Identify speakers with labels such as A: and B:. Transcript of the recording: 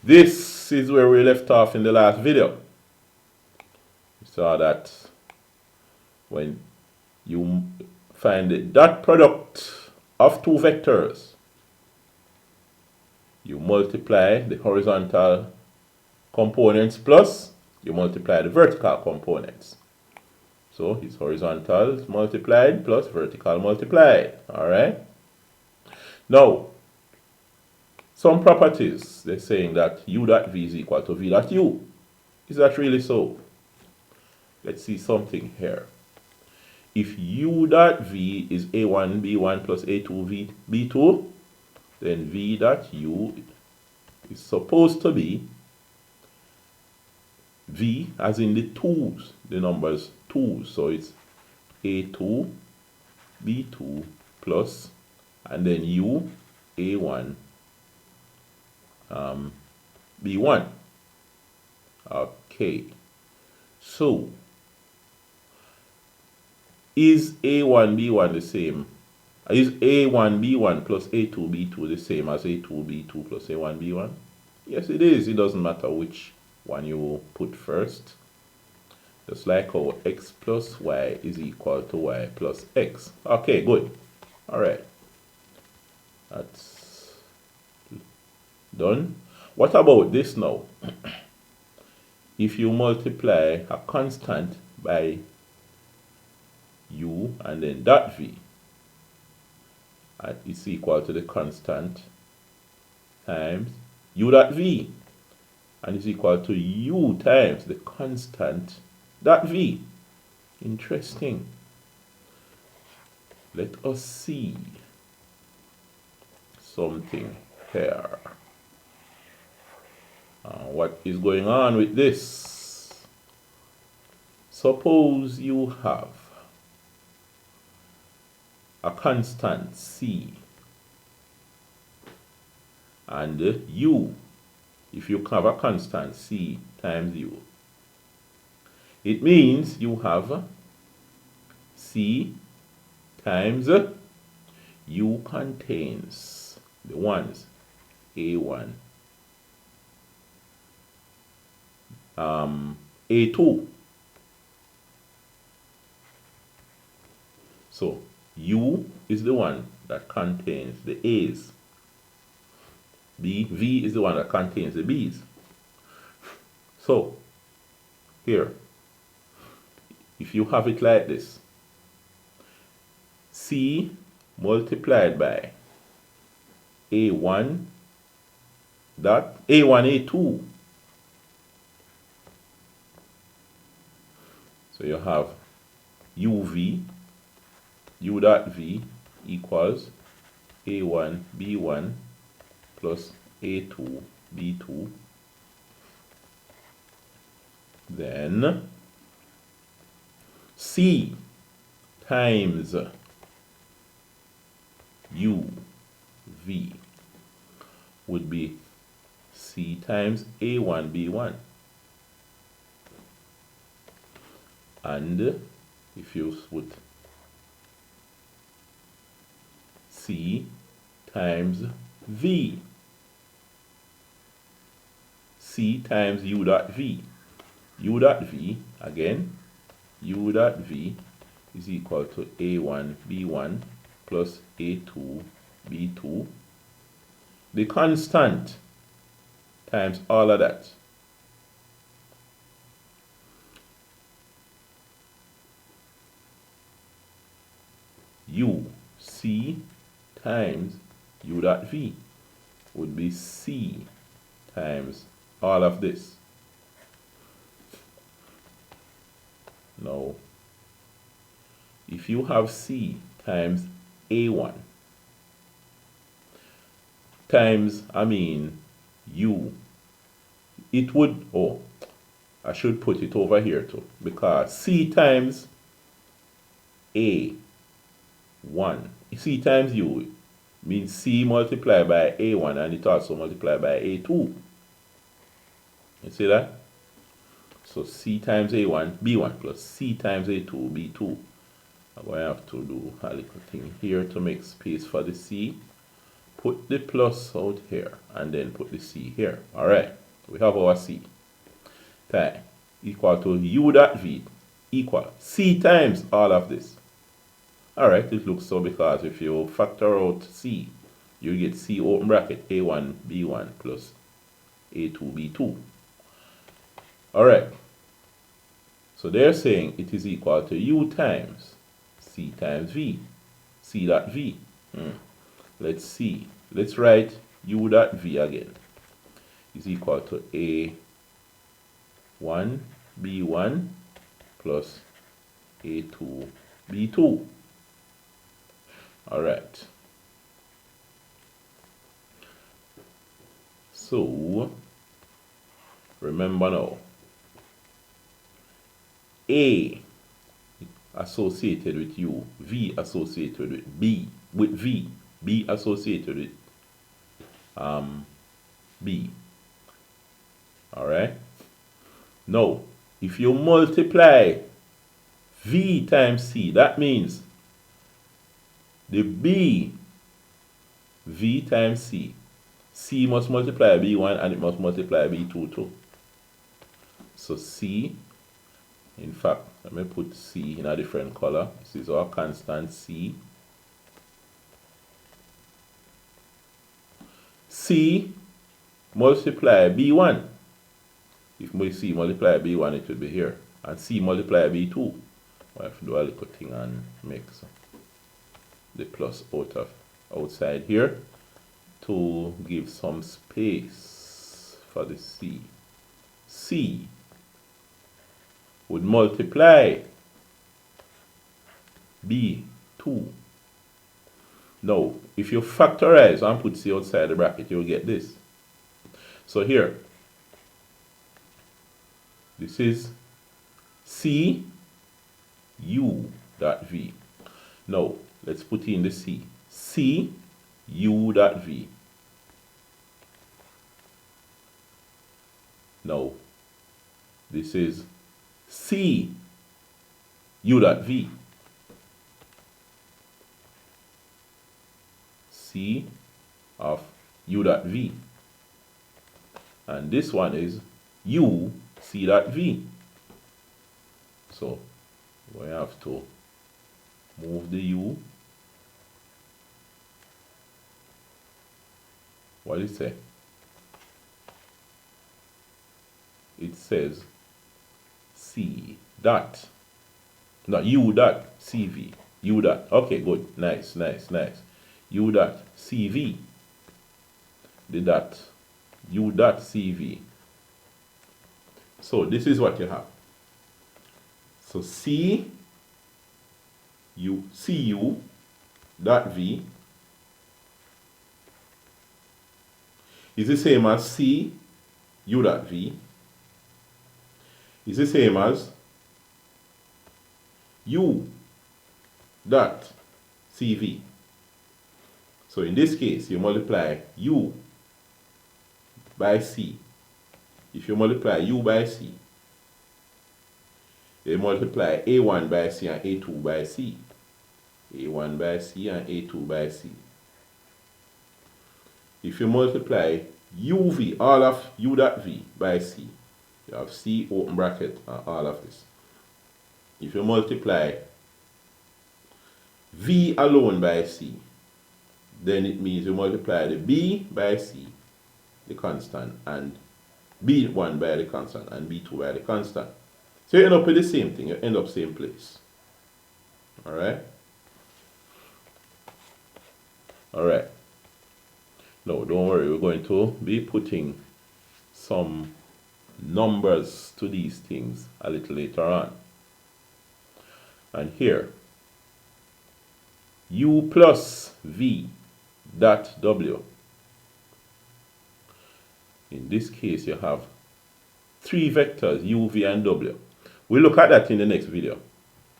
A: This is where we left off in the last video. We saw that when you find the dot product of two vectors, you multiply the horizontal components plus you multiply the vertical components. So it's horizontal multiplied plus vertical multiplied. Alright? Now, some properties, they're saying that u dot v is equal to v dot u. Is that really so? Let's see something here. If u dot v is a1 b1 plus a2 v b2, then v dot u is supposed to be v as in the twos, the numbers twos. So it's a2 b2 plus, and then u a1 b1. Okay, so is a1 b1 the same? Is a1 b1 plus a2 b2 the same as a2 b2 plus a1 b1? Yes, it is. It doesn't matter which one you put first. Just like how x plus y is equal to y plus x. Okay, good. All right. That's done. What about this now? If you multiply a constant by u and then dot v, it's equal to the constant times u dot v, and is equal to u times the constant dot v. Interesting. Let us see something here. What is going on with this? Suppose you have a constant c and u. If you have a constant c times u, it means you have c times u contains the ones a1, a2. So u is the one that contains the a's. v is the one that contains the b's. So here, if you have it like this, c multiplied by a1 dot a1 a2. So you have uv, u dot v equals a1 b1 plus a2 b2. Then c times u v would be c times a1 b1. And if you put c times v, c times u dot v, u dot v again, u dot v is equal to a1 b1 plus a2 b2, the constant times all of that. U c times u dot v would be c times all of this. Now, if you have c times a1 times, u, it would, oh, I should put it over here too, because c times a1, c times u means c multiplied by a1 and it also multiplied by a2. You see that? So c times a1 b1 plus c times a2 b2. I'm going to have to do a little thing here to make space for the c. put the plus out here and then put the C here. Alright, we have our C. Time equal to U dot V equal C times all of this. Alright, it looks so because if you factor out C, you get C open bracket A1 B1 plus A2 B2. Alright, so they're saying it is equal to U times C times V. C dot V. Let's see. Let's write U dot V again. Is equal to A1 B1 plus A2 B2. Alright. So, remember now, A associated with U, V associated with B, B associated with B. Alright? Now, if you multiply V times C, that means the B, V times C, C must multiply B1 and it must multiply B2 too. So C, in fact, let me put C in a different color. This is our constant C. C multiply B1. If we C multiply B1, it will be here. And C multiply B2. I have to do a little thing and make the plus outside here to give some space for the C. C would multiply B2. Now, if you factorize and put C outside the bracket, you'll get this. So here, this is C U dot V. Now, let's put in the C. C U dot V. Now, this is C U dot V. C of U dot V. And this one is U C dot V. So we have to move the U. What does it say? It says C dot, not U dot CV. U dot. Okay, good. Nice. U dot CV. The dot. U dot CV. So this is what you have. So C U dot V is the same as C U dot V is the same as U dot CV. So in this case, you multiply U by C. If you multiply U by C, you multiply A1 by C and A2 by C. A1 by C and A2 by C. If you multiply UV, all of U dot V by C, you have C open bracket and all of this. If you multiply V alone by C, then it means you multiply the B by C, the constant, and B1 by the constant, and B2 by the constant. So you end up with the same thing, you end up same place. Alright? Alright. No, don't worry, we're going to be putting some numbers to these things a little later on. And here, U plus V dot W. In this case, you have three vectors, U, V, and W. We'll look at that in the next video.